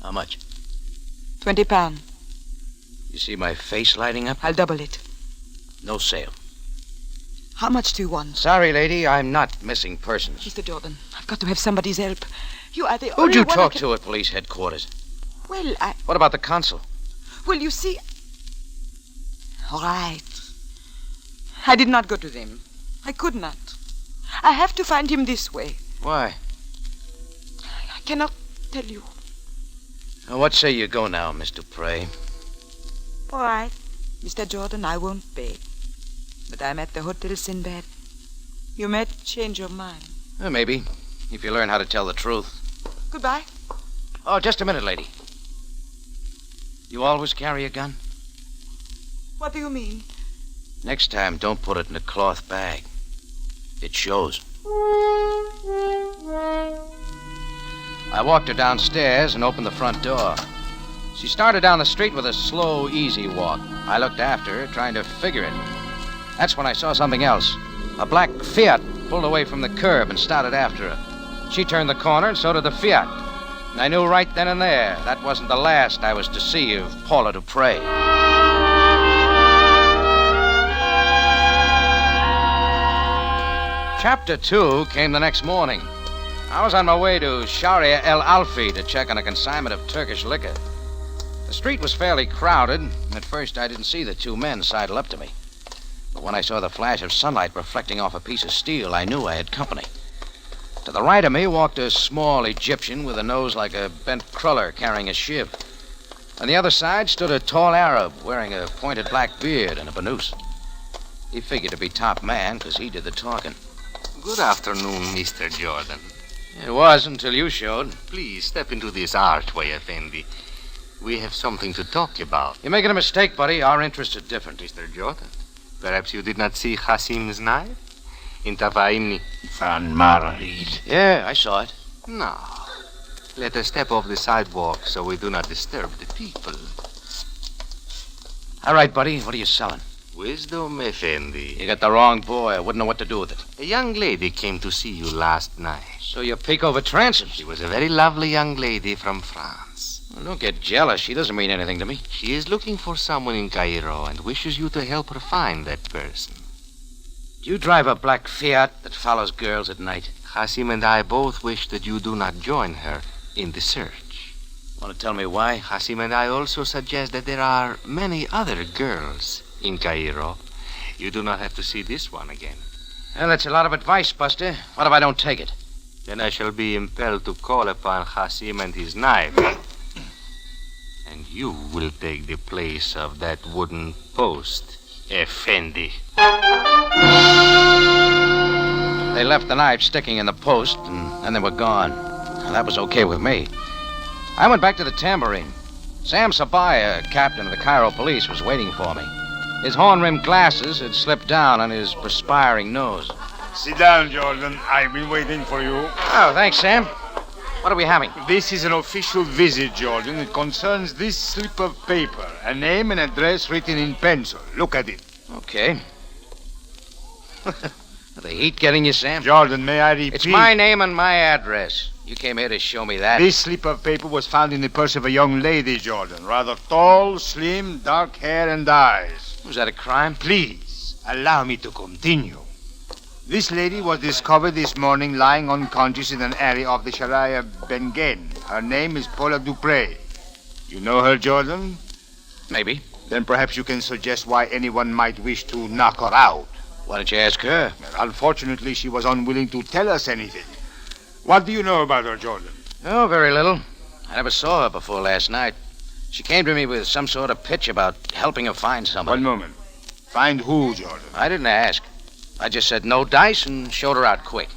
How much? £20. You see my face lighting up? I'll double it. No sale. How much do you want? Sorry, lady, I'm not missing persons. Mr. Jordan, I've got to have somebody's help. You are the Who'd only you one talk to at police headquarters? Well, What about the consul? Well, you see... All right. I did not go to them. I could not. I have to find him this way. Why? I cannot tell you. Now, what say you go now, Miss Dupré? All right. Mr. Jordan, I won't beg. But I'm at the Hotel Sinbad. You might change your mind. Maybe, if you learn how to tell the truth. Goodbye. Oh, just a minute, lady. You always carry a gun? What do you mean? Next time, don't put it in a cloth bag. It shows. I walked her downstairs and opened the front door. She started down the street with a slow, easy walk. I looked after her, trying to figure it. That's when I saw something else. A black Fiat pulled away from the curb and started after her. She turned the corner, and so did the Fiat. And I knew right then and there that wasn't the last I was to see of Paula Dupre. Chapter 2 came the next morning. I was on my way to Sharia El Alfi to check on a consignment of Turkish liquor. The street was fairly crowded, and at first I didn't see the two men sidle up to me. But when I saw the flash of sunlight reflecting off a piece of steel, I knew I had company. To the right of me walked a small Egyptian with a nose like a bent cruller carrying a shiv. On the other side stood a tall Arab wearing a pointed black beard and a burnous. He figured to be top man because he did the talking. Good afternoon, Mr. Jordan. It was until you showed. Please step into this archway, Effendi. We have something to talk about. You're making a mistake, buddy. Our interests are different. Mr. Jordan, perhaps you did not see Hasim's knife? In Tafaimni. WolveMarine. Yeah, I saw it. No. Let us step off the sidewalk so we do not disturb the people. All right, buddy. What are you selling? Wisdom, Effendi. You got the wrong boy. I wouldn't know what to do with it. A young lady came to see you last night. So you peek over transoms? She was a very lovely young lady from France. Well, don't get jealous. She doesn't mean anything to me. She is looking for someone in Cairo and wishes you to help her find that person. Do you drive a black Fiat that follows girls at night? Hasim and I both wish that you do not join her in the search. Want to tell me why? Hasim and I also suggest that there are many other girls in Cairo. You do not have to see this one again. Well, that's a lot of advice, Buster. What if I don't take it? Then I shall be impelled to call upon Hasim and his knife. And you will take the place of that wooden post, Effendi. They left the knife sticking in the post, and then they were gone. Well, that was okay with me. I went back to the tambourine. Sam Sabaya, captain of the Cairo police, was waiting for me. His horn-rimmed glasses had slipped down on his perspiring nose. Sit down, Jordan. I've been waiting for you. Oh, thanks, Sam. What are we having? This is an official visit, Jordan. It concerns this slip of paper. A name and address written in pencil. Look at it. Okay. The heat getting you, Sam? Jordan, may I repeat? It's my name and my address. You came here to show me that. This slip of paper was found in the purse of a young lady, Jordan. Rather tall, slim, dark hair and eyes. Was that a crime? Please, allow me to continue. This lady was discovered this morning lying unconscious in an area of the Sharia Bengen. Her name is Paula Dupre. You know her, Jordan? Maybe. Then perhaps you can suggest why anyone might wish to knock her out. Why don't you ask her? Unfortunately, she was unwilling to tell us anything. What do you know about her, Jordan? Oh, very little. I never saw her before last night. She came to me with some sort of pitch about helping her find somebody. One moment. Find who, Jordan? I didn't ask. I just said no dice and showed her out quick.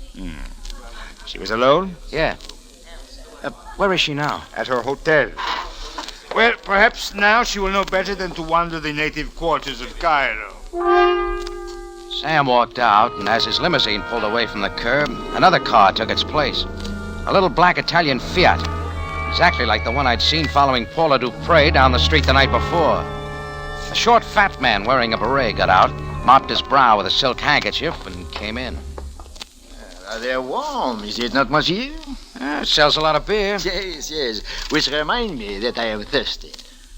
She was alone? Yeah. Where is she now? At her hotel. Well, perhaps now she will know better than to wander the native quarters of Cairo. Sam walked out, and as his limousine pulled away from the curb, another car took its place. A little black Italian Fiat. Exactly like the one I'd seen following Paula Dupre down the street the night before. A short, fat man wearing a beret got out, mopped his brow with a silk handkerchief, and came in. They're warm, is it not, monsieur? Sells a lot of beer. Yes, yes. Which remind me that I am thirsty.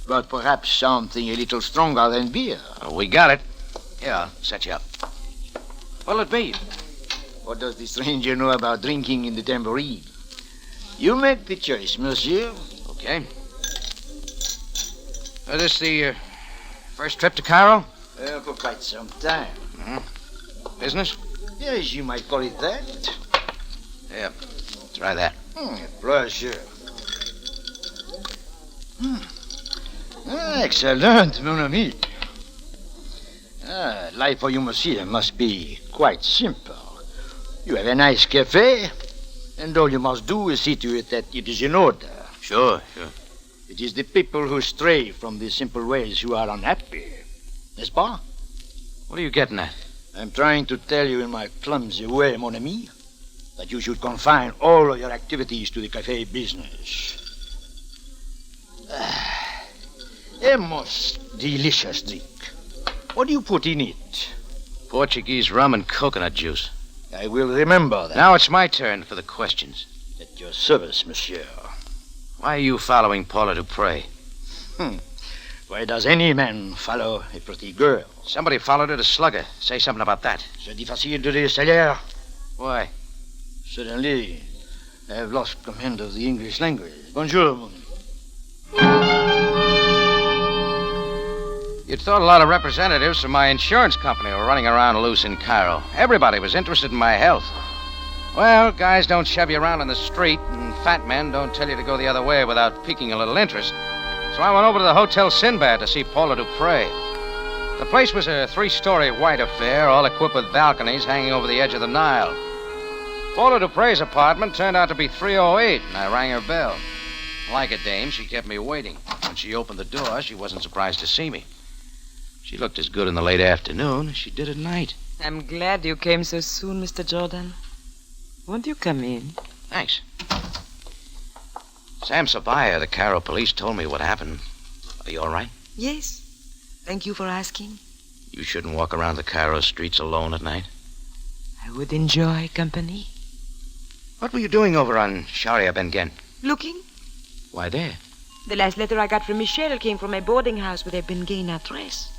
But perhaps something a little stronger than beer. We got it. Here, I'll set you up. What'll it be? What does the stranger know about drinking in the tambourine? You make the choice, monsieur. Okay. Is this the first trip to Cairo? For quite some time. Business? Yes, you might call it that. Yeah, try that. Pleasure. Excellent, mon ami. Life for you, monsieur, must be quite simple. You have a nice cafe, and all you must do is see to it that it is in order. Sure. It is the people who stray from the simple ways who are unhappy. N'est-ce pas? What are you getting at? I'm trying to tell you in my clumsy way, mon ami, that you should confine all of your activities to the cafe business. A most delicious drink. What do you put in it? Portuguese rum and coconut juice. I will remember that. Now it's my turn for the questions. At your service, monsieur. Why are you following Paula Dupré? Why does any man follow a pretty girl? Somebody followed her to slug her. Say something about that. C'est difficile de le savoir. Why? Suddenly, I have lost command of the English language. Bonjour, mon ami. You'd thought a lot of representatives from my insurance company were running around loose in Cairo. Everybody was interested in my health. Well, guys don't shove you around in the street, and fat men don't tell you to go the other way without piquing a little interest. So I went over to the Hotel Sinbad to see Paula Dupré. The place was a 3-story white affair, all equipped with balconies hanging over the edge of the Nile. Paula Dupré's apartment turned out to be 308, and I rang her bell. Like a dame, she kept me waiting. When she opened the door, she wasn't surprised to see me. She looked as good in the late afternoon as she did at night. I'm glad you came so soon, Mr. Jordan. Won't you come in? Thanks. Sam Sabaya, the Cairo police, told me what happened. Are you all right? Yes. Thank you for asking. You shouldn't walk around the Cairo streets alone at night. I would enjoy company. What were you doing over on Sharia Bengen? Looking? Why there? The last letter I got from Michelle came from a boarding house with a Bengain address.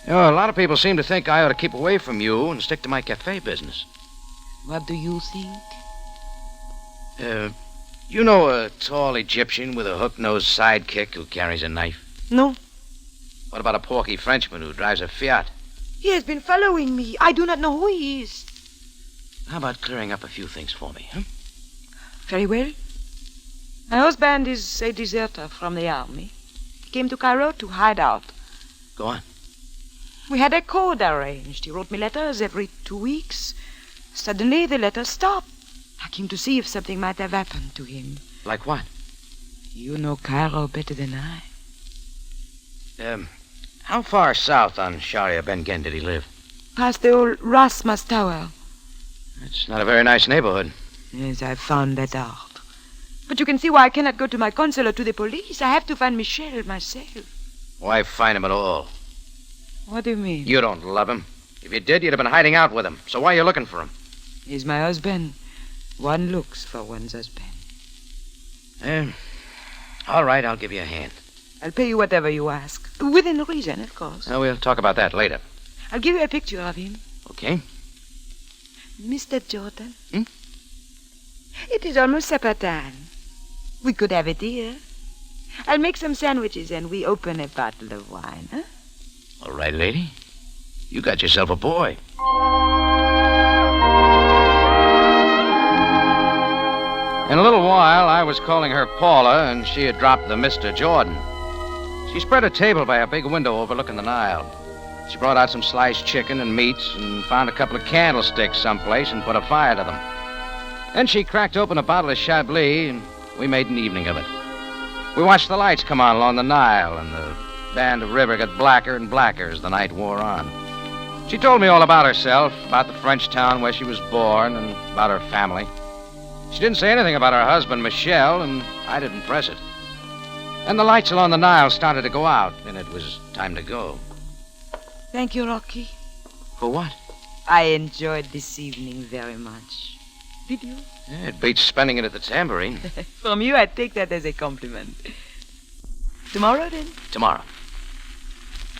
You know, a lot of people seem to think I ought to keep away from you and stick to my cafe business. What do you think? You know a tall Egyptian with a hook-nosed sidekick who carries a knife? No. What about a porky Frenchman who drives a Fiat? He has been following me. I do not know who he is. How about clearing up a few things for me, huh? Very well. My husband is a deserter from the army. He came to Cairo to hide out. Go on. We had a code arranged. He wrote me letters every 2 weeks. Suddenly, the letters stopped. I came to see if something might have happened to him. Like what? You know Cairo better than I. How far south on Sharia Bengen did he live? Past the old Rasmus Tower. It's not a very nice neighborhood. Yes, I found that out. But you can see why I cannot go to my consul or to the police. I have to find Michel myself. Why find him at all? What do you mean? You don't love him. If you did, you'd have been hiding out with him. So why are you looking for him? He's my husband. One looks for one's husband. All right, I'll give you a hand. I'll pay you whatever you ask. Within reason, of course. Well, we'll talk about that later. I'll give you a picture of him. Okay. Mr. Jordan. It is almost supper time. We could have it here. I'll make some sandwiches and we open a bottle of wine, huh? All right, lady. You got yourself a boy. In a little while, I was calling her Paula, and she had dropped the Mr. Jordan. She spread a table by a big window overlooking the Nile. She brought out some sliced chicken and meats and found a couple of candlesticks someplace and put a fire to them. Then she cracked open a bottle of Chablis, and we made an evening of it. We watched the lights come on along the Nile, and the band of river got blacker and blacker as the night wore on. She told me all about herself, about the French town where she was born, and about her family. She didn't say anything about her husband, Michel, and I didn't press it. Then the lights along the Nile started to go out, and it was time to go. Thank you, Rocky. For what? I enjoyed this evening very much. Did you? Yeah, it beats spending it at the Tambourine. From you, I take that as a compliment. Tomorrow, then? Tomorrow.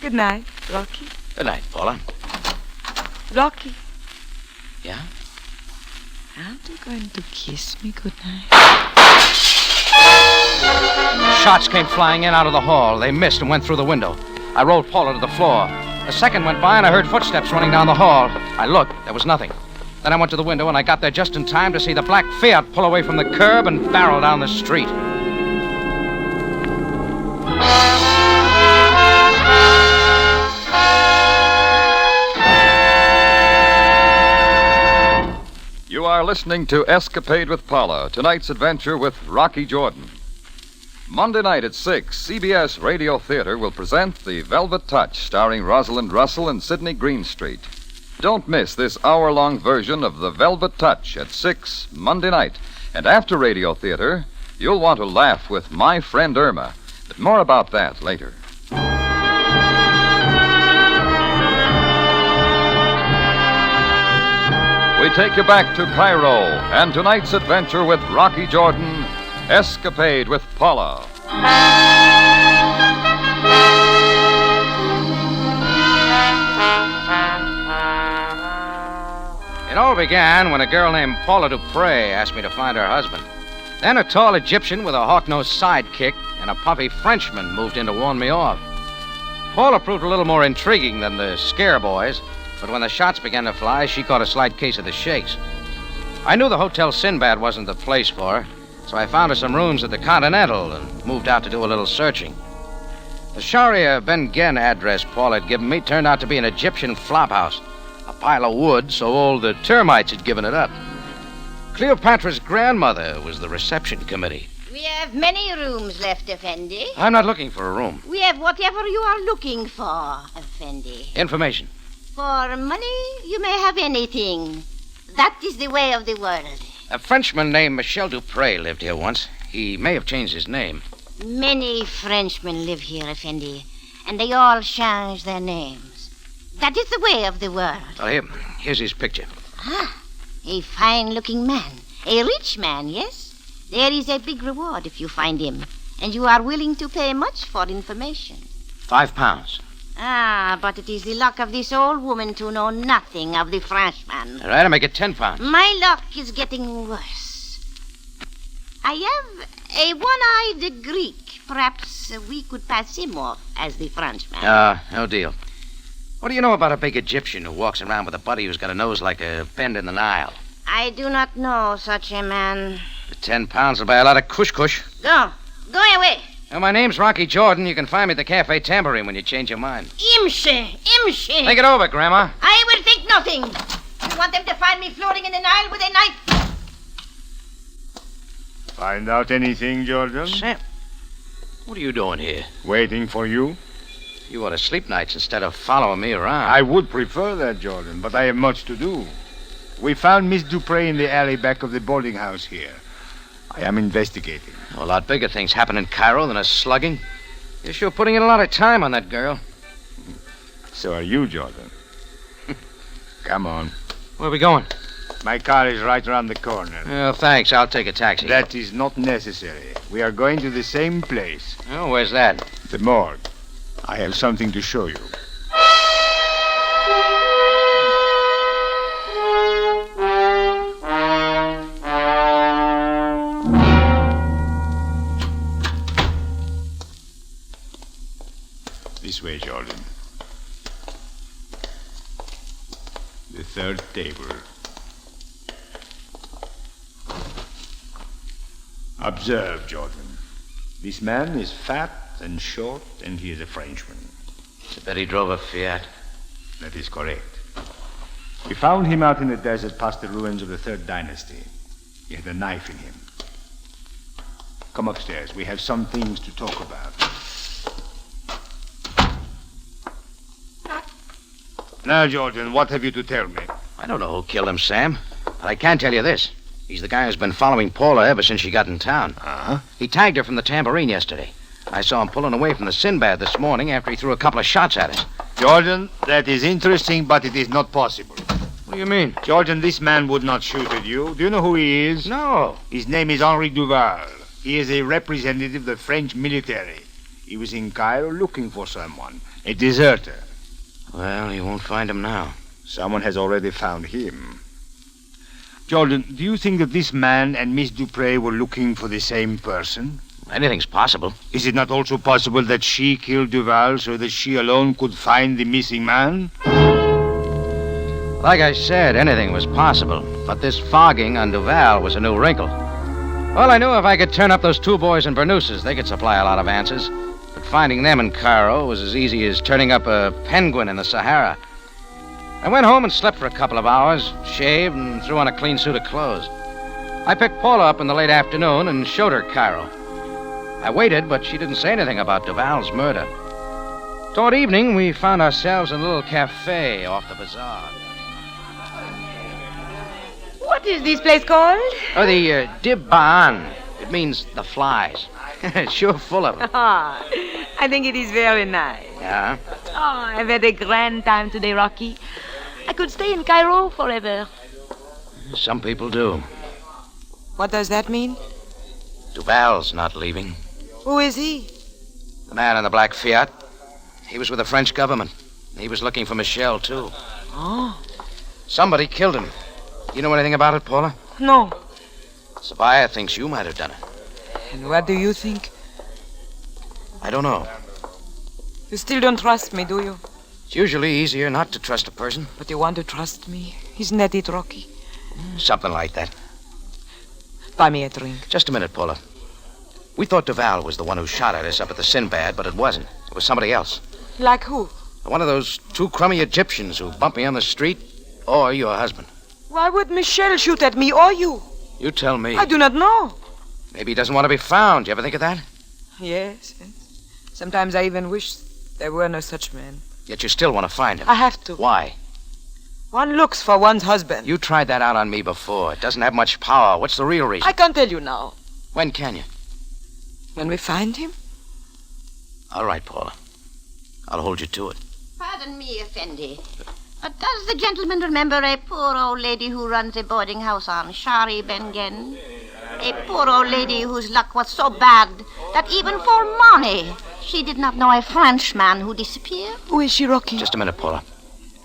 Good night, Rocky. Good night, Paula. Rocky. Yeah? Aren't you going to kiss me good night? Shots came flying in out of the hall. They missed and went through the window. I rolled Paula to the floor. A second went by and I heard footsteps running down the hall. I looked. There was nothing. Then I went to the window and I got there just in time to see the black Fiat pull away from the curb and barrel down the street. You are listening to Escapade with Paula, tonight's adventure with Rocky Jordan. Monday night at 6, CBS Radio Theater will present The Velvet Touch, starring Rosalind Russell and Sidney Greenstreet. Don't miss this hour-long version of The Velvet Touch at 6 Monday night. And after Radio Theater, you'll want to laugh with My Friend Irma. But more about that later. We take you back to Cairo and tonight's adventure with Rocky Jordan, Escapade with Paula. It all began when a girl named Paula Dupre asked me to find her husband. Then a tall Egyptian with a hawk-nosed sidekick and a puffy Frenchman moved in to warn me off. Paula proved a little more intriguing than the scare boys, but when the shots began to fly, she caught a slight case of the shakes. I knew the Hotel Sinbad wasn't the place for her, so I found her some rooms at the Continental and moved out to do a little searching. The Sharia Ben Gen address Paul had given me turned out to be an Egyptian flophouse, a pile of wood so old the termites had given it up. Cleopatra's grandmother was the reception committee. We have many rooms left, Effendi. I'm not looking for a room. We have whatever you are looking for, Effendi. Information. For money, you may have anything. That is the way of the world. A Frenchman named Michel Dupre lived here once. He may have changed his name. Many Frenchmen live here, Effendi, and they all change their names. That is the way of the world. Well, here's his picture. Ah, a fine-looking man. A rich man, yes? There is a big reward if you find him, and you are willing to pay much for information. £5. Ah, but it is the luck of this old woman to know nothing of the Frenchman. All right, I'll make it £10. My luck is getting worse. I have a one-eyed Greek. Perhaps we could pass him off as the Frenchman. No deal. What do you know about a big Egyptian who walks around with a buddy who's got a nose like a bend in the Nile? I do not know such a man. The £10 will buy a lot of kush-kush. Go away. Well, my name's Rocky Jordan. You can find me at the Café Tambourine when you change your mind. Imshi. Think it over, Grandma. I will think nothing. You want them to find me floating in the Nile with a knife? Find out anything, Jordan? Sam, what are you doing here? Waiting for you. You ought to sleep nights instead of following me around. I would prefer that, Jordan, but I have much to do. We found Miss Dupre in the alley back of the boarding house here. I am investigating. A lot bigger things happen in Cairo than a slugging. You're sure putting in a lot of time on that girl. So are you, Jordan. Come on. Where are we going? My car is right around the corner. Oh, thanks. I'll take a taxi. That is not necessary. We are going to the same place. Oh, where's that? The morgue. I have something to show you. This way, Jordan. The third table. Observe, Jordan. This man is fat and short, and he is a Frenchman. I bet he drove a Fiat. That is correct. We found him out in the desert past the ruins of the Third Dynasty. He had a knife in him. Come upstairs. We have some things to talk about. Now, Jordan, what have you to tell me? I don't know who killed him, Sam. But I can tell you this. He's the guy who's been following Paula ever since she got in town. Uh-huh. He tagged her from the tambourine yesterday. I saw him pulling away from the Sinbad this morning after he threw a couple of shots at us. Jordan, that is interesting, but it is not possible. What do you mean? Jordan, this man would not shoot at you. Do you know who he is? No. His name is Henri Duval. He is a representative of the French military. He was in Cairo looking for someone, a deserter. Well, you won't find him now. Someone has already found him. Jordan, do you think that this man and Miss Dupre were looking for the same person? Anything's possible. Is it not also possible that she killed Duval so that she alone could find the missing man? Like I said, anything was possible. But this fogging on Duval was a new wrinkle. Well, I knew if I could turn up those two boys in Bernouses, they could supply a lot of answers. But finding them in Cairo was as easy as turning up a penguin in the Sahara. I went home and slept for a couple of hours, shaved, and threw on a clean suit of clothes. I picked Paula up in the late afternoon and showed her Cairo. I waited, but she didn't say anything about Duval's murder. Toward evening, we found ourselves in a little cafe off the bazaar. What is this place called? Oh, the Dibban. It means the flies. It's sure full of them. Ah, I think it is very nice. Yeah? Oh, I've had a grand time today, Rocky. I could stay in Cairo forever. Some people do. What does that mean? Duval's not leaving. Who is he? The man in the black Fiat. He was with the French government. He was looking for Michel, too. Oh. Somebody killed him. You know anything about it, Paula? No. Sabaya thinks you might have done it. And what do you think? I don't know. You still don't trust me, do you? It's usually easier not to trust a person. But you want to trust me. Isn't that it, Rocky? Something like that. Buy me a drink. Just a minute, Paula. We thought Duval was the one who shot at us up at the Sinbad, but it wasn't. It was somebody else. Like who? One of those two crummy Egyptians who bumped me on the street, or your husband. Why would Michel shoot at me or you? You tell me. I do not know. Maybe he doesn't want to be found. You ever think of that? Yes. Sometimes I even wish there were no such man. Yet you still want to find him. I have to. Why? One looks for one's husband. You tried that out on me before. It doesn't have much power. What's the real reason? I can't tell you now. When can you? When we find him? All right, Paula. I'll hold you to it. Pardon me, Effendi. But does the gentleman remember a poor old lady who runs a boarding house on Shari Bengen? A poor old lady whose luck was so bad that even for money she did not know a Frenchman who disappeared? Who is she, Rocky? Just a minute, Paula.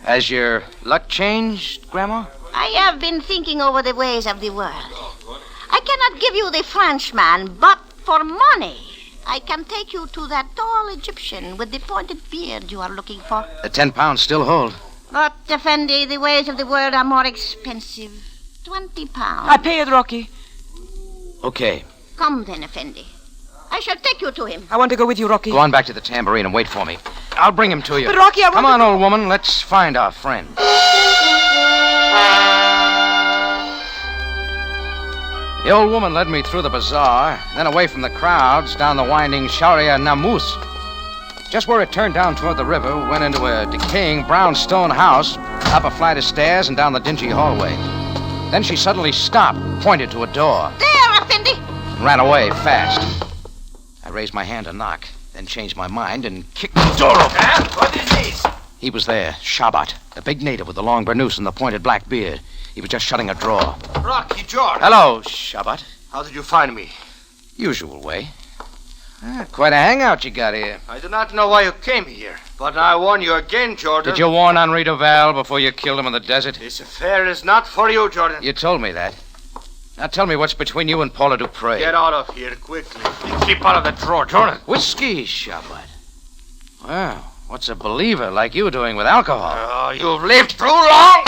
Has your luck changed, Grandma? I have been thinking over the ways of the world. I cannot give you the Frenchman, but for money, I can take you to that tall Egyptian with the pointed beard you are looking for. The 10 pounds still hold. But, Effendi, the ways of the world are more expensive. 20 pounds. I pay it, Rocky. Okay. Come then, Effendi. I shall take you to him. I want to go with you, Rocky. Go on back to the tambourine and wait for me. I'll bring him to you. But, Rocky, I want Come on, old woman. Let's find our friend. The old woman led me through the bazaar, then away from the crowds, down the winding Sharia Namus. Just where it turned down toward the river, we went into a decaying brownstone house, up a flight of stairs, and down the dingy hallway. Then she suddenly stopped, pointed to a door. There, Effendi! And ran away fast. I raised my hand to knock, then changed my mind and kicked the door open. What is this? He was there, Shabat, a big native with the long burnous and the pointed black beard. He was just shutting a drawer. Rocky George. Hello, Shabat. How did you find me? Usual way. Quite a hangout you got here. I do not know why you came here, but I warn you again, Jordan. Did you warn Henri Duval before you killed him in the desert? This affair is not for you, Jordan. You told me that. Now tell me what's between you and Paula Dupre. Get out of here quickly. Keep out of the drawer, Jordan. Whiskey, Shabat. Well, what's a believer like you doing with alcohol? Oh, you've lived too long.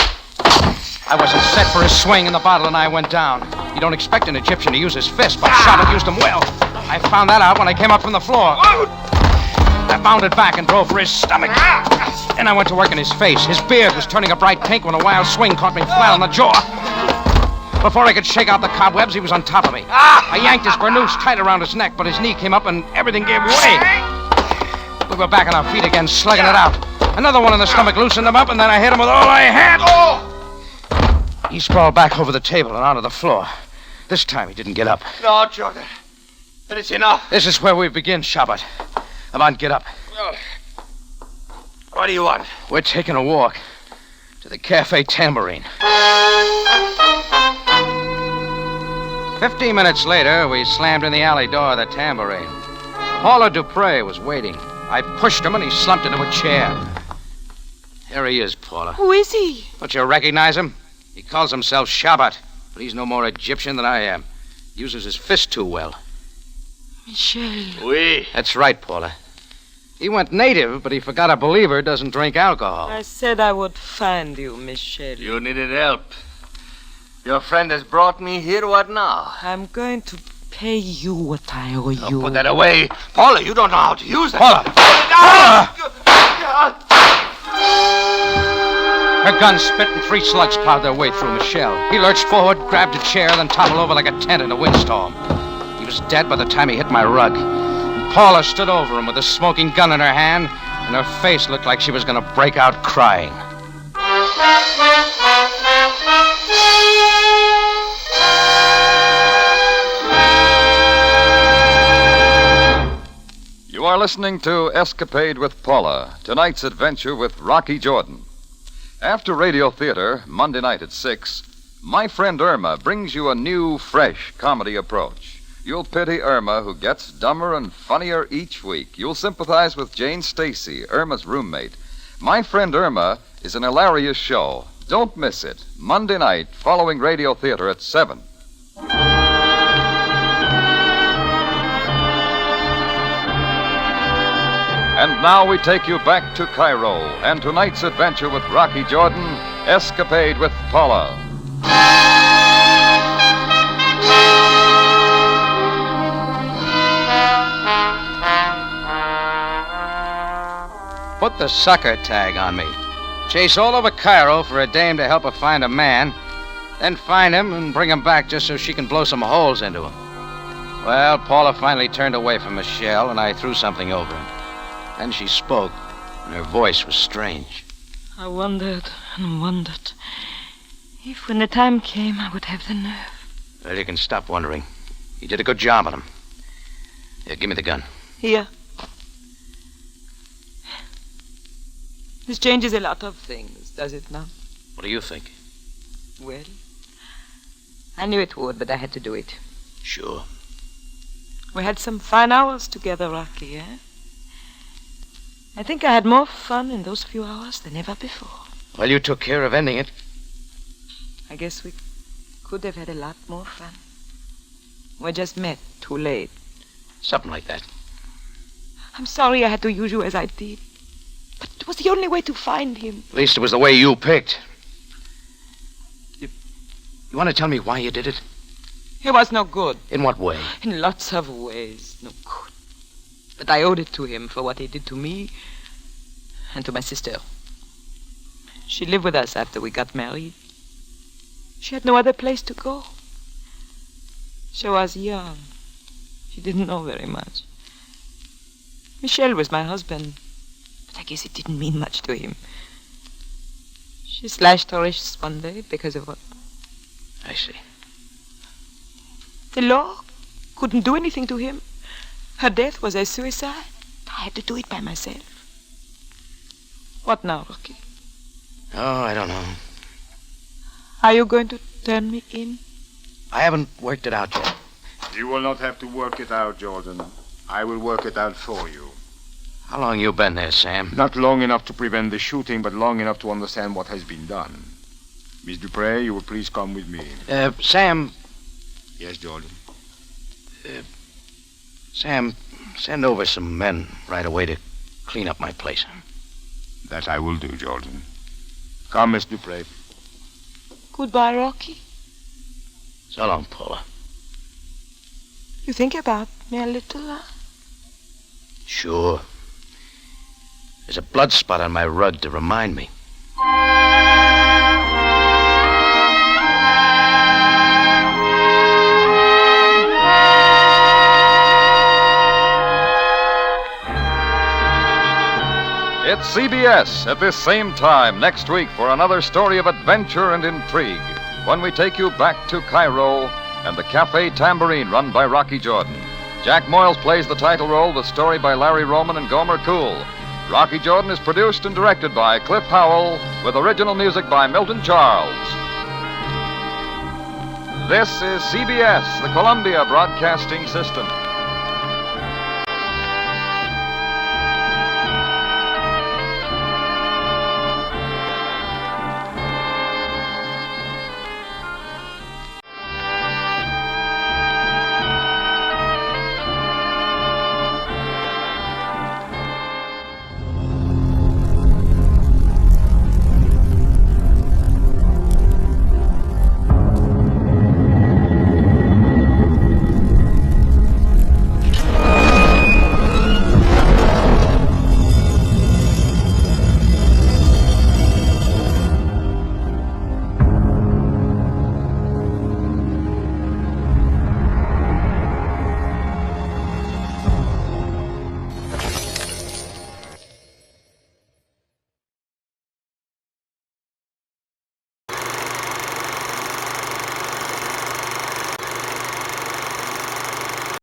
I wasn't set for his swing, and the bottle and I went down. You don't expect an Egyptian to use his fist, but Shabat used them well. I found that out when I came up from the floor. I bounded back and drove for his stomach. Then I went to work in his face. His beard was turning a bright pink when a wild swing caught me flat on the jaw. Before I could shake out the cobwebs, he was on top of me. I yanked his burnous tight around his neck, but his knee came up and everything gave way. We were back on our feet again, slugging it out. Another one in the stomach loosened him up, and then I hit him with all I had. He sprawled back over the table and onto the floor. This time he didn't get up. No, Jordan. It is enough. This is where we begin, Shabat. Come on, get up. What do you want? We're taking a walk to the Café Tambourine. 15 minutes later, we slammed in the alley door of the Tambourine. Paula Dupre was waiting. I pushed him and he slumped into a chair. There he is, Paula. Who is he? Don't you recognize him? He calls himself Shabat, but he's no more Egyptian than I am. Uses his fist too well. Michel. Oui. That's right, Paula. He went native, but he forgot a believer doesn't drink alcohol. I said I would find you, Michel. You needed help. Your friend has brought me here. What now? I'm going to pay you what I owe you. Put that away. Paula, you don't know how to use that. Paula! Her gun spit and 3 slugs plowed their way through Michel. He lurched forward, grabbed a chair, then toppled over like a tent in a windstorm. He was dead by the time he hit my rug. Paula stood over him with a smoking gun in her hand, and her face looked like she was going to break out crying. You are listening to Escapade with Paula, tonight's adventure with Rocky Jordan. After Radio Theater, Monday night at 6, my friend Irma brings you a new, fresh comedy approach. You'll pity Irma, who gets dumber and funnier each week. You'll sympathize with Jane Stacy, Irma's roommate. My Friend Irma is an hilarious show. Don't miss it. Monday night, following Radio Theater at 7. And now we take you back to Cairo and tonight's adventure with Rocky Jordan, Escapade with Paula. Put the sucker tag on me. Chase all over Cairo for a dame to help her find a man, then find him and bring him back just so she can blow some holes into him. Well, Paula finally turned away from Michelle, and I threw something over him. Then she spoke, and her voice was strange. I wondered and wondered if when the time came I would have the nerve. Well, you can stop wondering. You did a good job on him. Here, give me the gun. Here. This changes a lot of things, does it not? What do you think? Well, I knew it would, but I had to do it. Sure. We had some fine hours together, Rocky, eh? I think I had more fun in those few hours than ever before. Well, you took care of ending it. I guess we could have had a lot more fun. We just met too late. Something like that. I'm sorry I had to use you as I did. But it was the only way to find him. At least it was the way you picked. You want to tell me why you did it? He was no good. In what way? In lots of ways, no good. But I owed it to him for what he did to me and to my sister. She lived with us after we got married. She had no other place to go. She was young. She didn't know very much. Michel was my husband, but I guess it didn't mean much to him. She slashed her wrists one day because of what? I see. The law couldn't do anything to him. Her death was a suicide. I had to do it by myself. What now, Rocky? Oh, I don't know. Are you going to turn me in? I haven't worked it out yet. You will not have to work it out, Jordan. I will work it out for you. How long you been there, Sam? Not long enough to prevent the shooting, but long enough to understand what has been done. Miss Dupre, you will please come with me. Sam. Yes, Jordan? Sam, send over some men right away to clean up my place. That I will do, Jordan. Come, Miss Dupre. Goodbye, Rocky. So long, Paula. You think about me a little, huh? Sure. There's a blood spot on my rug to remind me. It's CBS at this same time next week for another story of adventure and intrigue when we take you back to Cairo and the Café Tambourine run by Rocky Jordan. Jack Moyles plays the title role, the story by Larry Roman and Gomer Cool. Rocky Jordan is produced and directed by Cliff Howell with original music by Milton Charles. This is CBS, the Columbia Broadcasting System.